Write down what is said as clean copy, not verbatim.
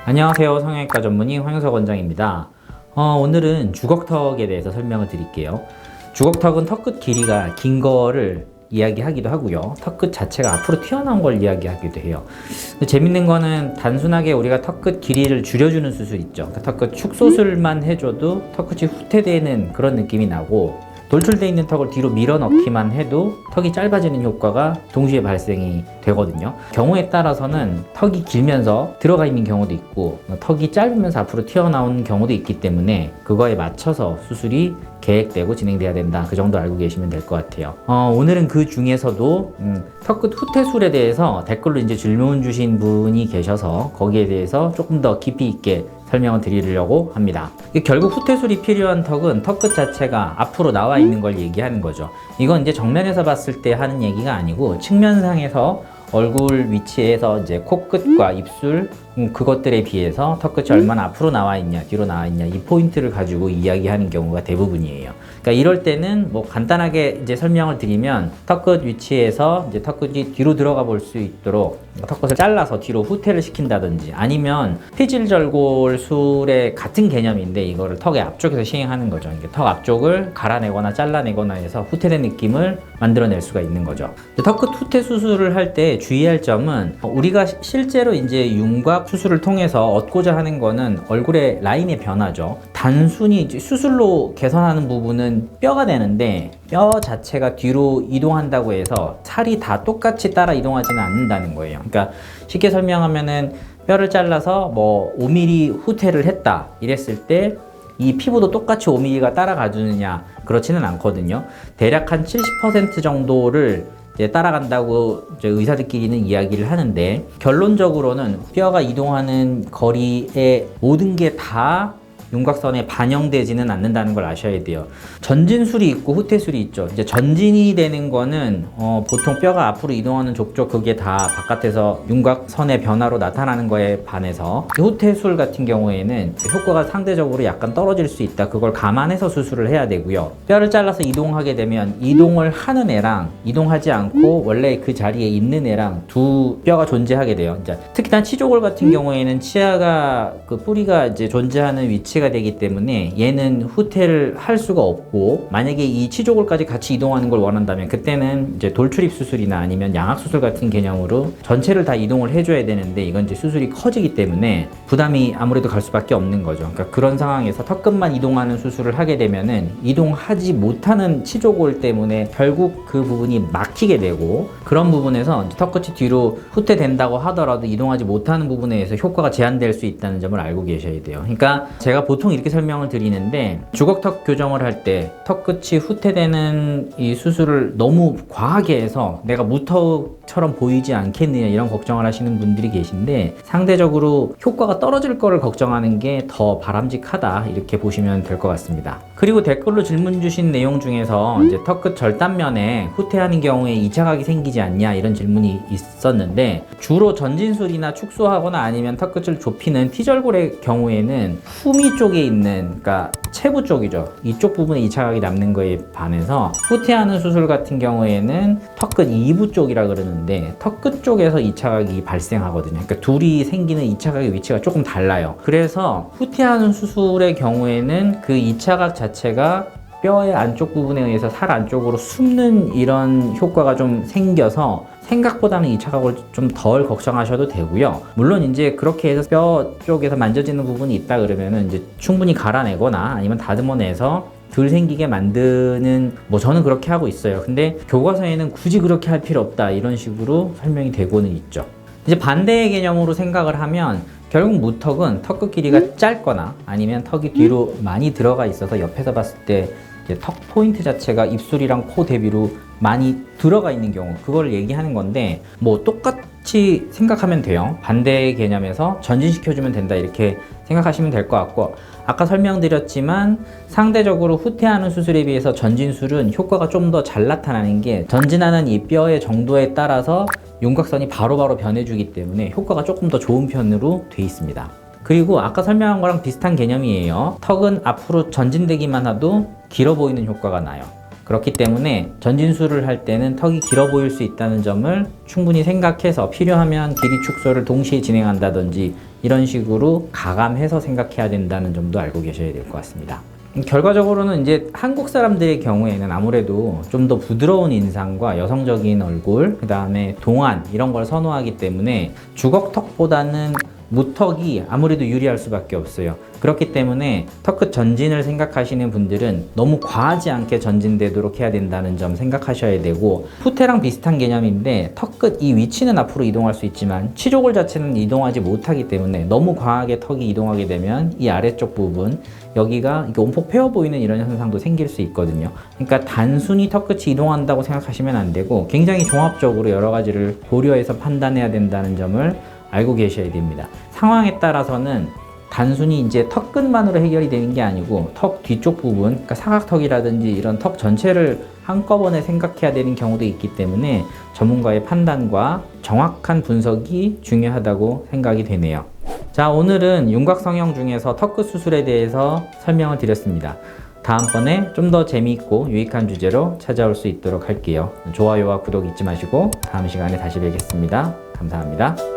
안녕하세요. 성형외과 전문의 황영석 원장입니다. 오늘은 주걱턱에 대해서 설명을 드릴게요. 주걱턱은 턱끝 길이가 긴 거를 이야기하기도 하고요. 턱끝 자체가 앞으로 튀어나온 걸 이야기하기도 해요. 근데 재밌는 거는 단순하게 우리가 턱끝 길이를 줄여주는 수술 있죠. 그러니까 턱끝 축소술만 해줘도 턱끝이 후퇴되는 그런 느낌이 나고, 돌출되어 있는 턱을 뒤로 밀어 넣기만 해도 턱이 짧아지는 효과가 동시에 발생이 되거든요. 경우에 따라서는 턱이 길면서 들어가 있는 경우도 있고, 턱이 짧으면서 앞으로 튀어나오는 경우도 있기 때문에 그거에 맞춰서 수술이 계획되고 진행돼야 된다. 그 정도 알고 계시면 될 것 같아요. 오늘은 그 중에서도 턱끝 후퇴술에 대해서 댓글로 이제 질문 주신 분이 계셔서 거기에 대해서 조금 더 깊이 있게 설명을 드리려고 합니다. 결국 후퇴술이 필요한 턱은 턱끝 자체가 앞으로 나와 있는 걸 얘기하는 거죠. 이건 이제 정면에서 봤을 때 하는 얘기가 아니고 측면상에서 얼굴 위치에서 이제 코끝과 입술 그것들에 비해서 턱끝이 얼마나 앞으로 나와 있냐 뒤로 나와 있냐 이 포인트를 가지고 이야기하는 경우가 대부분이에요. 그러니까 이럴 때는 뭐 간단하게 이제 설명을 드리면 턱끝 위치에서 이제 턱끝이 뒤로 들어가 볼 수 있도록 턱끝을 잘라서 뒤로 후퇴를 시킨다든지, 아니면 피질절골술의 같은 개념인데 이거를 턱의 앞쪽에서 시행하는 거죠. 이게 턱 앞쪽을 갈아내거나 잘라내거나 해서 후퇴된 느낌을 만들어낼 수가 있는 거죠. 턱끝 후퇴 수술을 할 때 주의할 점은, 우리가 실제로 이제 윤곽 수술을 통해서 얻고자 하는 거는 얼굴의 라인의 변화죠. 단순히 이제 수술로 개선하는 부분은 뼈가 되는데, 뼈 자체가 뒤로 이동한다고 해서 살이 다 똑같이 따라 이동하지는 않는다는 거예요. 그러니까 쉽게 설명하면은 뼈를 잘라서 뭐 5mm 후퇴를 했다 이랬을 때 이 피부도 똑같이 5mm가 따라가 주느냐, 그렇지는 않거든요. 대략 한 70% 정도를 이제 따라간다고 이제 의사들끼리는 이야기를 하는데, 결론적으로는 뼈가 이동하는 거리의 모든 게 다 윤곽선에 반영되지는 않는다는 걸 아셔야 돼요. 전진술이 있고 후퇴술이 있죠. 이제 전진이 되는 거는 보통 뼈가 앞으로 이동하는 족족 그게 다 바깥에서 윤곽선의 변화로 나타나는 거에 반해서, 후퇴술 같은 경우에는 효과가 상대적으로 약간 떨어질 수 있다. 그걸 감안해서 수술을 해야 되고요. 뼈를 잘라서 이동하게 되면 이동을 하는 애랑 이동하지 않고 원래 그 자리에 있는 애랑 두 뼈가 존재하게 돼요. 이제 특히나 치조골 같은 경우에는 치아가 그 뿌리가 이제 존재하는 위치가 되기 때문에 얘는 후퇴를 할 수가 없고, 만약에 이 치조골까지 같이 이동하는 걸 원한다면 그때는 이제 돌출입 수술이나 아니면 양악 수술 같은 개념으로 전체를 다 이동을 해줘야 되는데, 이건 이제 수술이 커지기 때문에 부담이 아무래도 갈 수밖에 없는 거죠. 그러니까 그런 상황에서 턱끝만 이동하는 수술을 하게 되면은 이동하지 못하는 치조골 때문에 결국 그 부분이 막히게 되고, 그런 부분에서 턱끝이 뒤로 후퇴된다고 하더라도 이동하지 못하는 부분에 의해서 효과가 제한될 수 있다는 점을 알고 계셔야 돼요. 그러니까 제가 보통 이렇게 설명을 드리는데, 주걱턱 교정을 할 때 턱끝이 후퇴되는 이 수술을 너무 과하게 해서 내가 무턱처럼 보이지 않겠느냐 이런 걱정을 하시는 분들이 계신데, 상대적으로 효과가 떨어질 거를 걱정하는 게 더 바람직하다 이렇게 보시면 될 것 같습니다. 그리고 댓글로 질문 주신 내용 중에서 이제 턱끝 절단면에 후퇴하는 경우에 2차 각이 생기지 않냐 이런 질문이 있었는데, 주로 전진술이나 축소하거나 아니면 턱끝을 좁히는 T절골의 경우에는 후미 쪽에 있는, 그러니까 체부 쪽이죠. 이쪽 부분에 2차 각이 남는 거에 반해서 후퇴하는 수술 같은 경우에는 턱끝 2부 쪽이라 그러는데 턱끝 쪽에서 2차 각이 발생하거든요. 그러니까 둘이 생기는 2차 각의 위치가 조금 달라요. 그래서 후퇴하는 수술의 경우에는 그 2차 각 자체가 뼈의 안쪽 부분에 의해서 살 안쪽으로 숨는 이런 효과가 좀 생겨서 생각보다는 2차 각을 좀 덜 걱정하셔도 되고요. 물론 이제 그렇게 해서 뼈 쪽에서 만져지는 부분이 있다 그러면은 이제 충분히 갈아내거나 아니면 다듬어내서 덜 생기게 만드는, 뭐 저는 그렇게 하고 있어요. 근데 교과서에는 굳이 그렇게 할 필요 없다 이런 식으로 설명이 되고는 있죠. 이제 반대의 개념으로 생각을 하면, 결국 무턱은 턱끝 길이가 짧거나 아니면 턱이 뒤로 많이 들어가 있어서 옆에서 봤을 때 이제 턱 포인트 자체가 입술이랑 코 대비로 많이 들어가 있는 경우, 그걸 얘기하는 건데, 뭐 똑같이 생각하면 돼요. 반대의 개념에서 전진시켜주면 된다 이렇게 생각하시면 될 것 같고, 아까 설명드렸지만 상대적으로 후퇴하는 수술에 비해서 전진술은 효과가 좀 더 잘 나타나는 게, 전진하는 이 뼈의 정도에 따라서 윤곽선이 바로바로 변해주기 때문에 효과가 조금 더 좋은 편으로 돼 있습니다. 그리고 아까 설명한 거랑 비슷한 개념이에요. 턱은 앞으로 전진되기만 해도 길어 보이는 효과가 나요. 그렇기 때문에 전진수를 할 때는 턱이 길어 보일 수 있다는 점을 충분히 생각해서 필요하면 길이 축소를 동시에 진행한다든지 이런 식으로 가감해서 생각해야 된다는 점도 알고 계셔야 될 것 같습니다. 결과적으로는 이제 한국 사람들의 경우에는 아무래도 좀 더 부드러운 인상과 여성적인 얼굴, 그 다음에 동안 이런 걸 선호하기 때문에 주걱턱보다는 무턱이 아무래도 유리할 수밖에 없어요. 그렇기 때문에 턱끝 전진을 생각하시는 분들은 너무 과하지 않게 전진되도록 해야 된다는 점 생각하셔야 되고, 후퇴랑 비슷한 개념인데 턱끝 이 위치는 앞으로 이동할 수 있지만 치조골 자체는 이동하지 못하기 때문에 너무 과하게 턱이 이동하게 되면 이 아래쪽 부분 여기가 이렇게 온폭 패어 보이는 이런 현상도 생길 수 있거든요. 그러니까 단순히 턱끝이 이동한다고 생각하시면 안 되고 굉장히 종합적으로 여러 가지를 고려해서 판단해야 된다는 점을 알고 계셔야 됩니다. 상황에 따라서는 단순히 이제 턱끝만으로 해결이 되는 게 아니고 턱 뒤쪽 부분, 그러니까 사각턱이라든지 이런 턱 전체를 한꺼번에 생각해야 되는 경우도 있기 때문에 전문가의 판단과 정확한 분석이 중요하다고 생각이 되네요. 자, 오늘은 윤곽 성형 중에서 턱끝 수술에 대해서 설명을 드렸습니다. 다음번에 좀 더 재미있고 유익한 주제로 찾아올 수 있도록 할게요. 좋아요와 구독 잊지 마시고 다음 시간에 다시 뵙겠습니다. 감사합니다.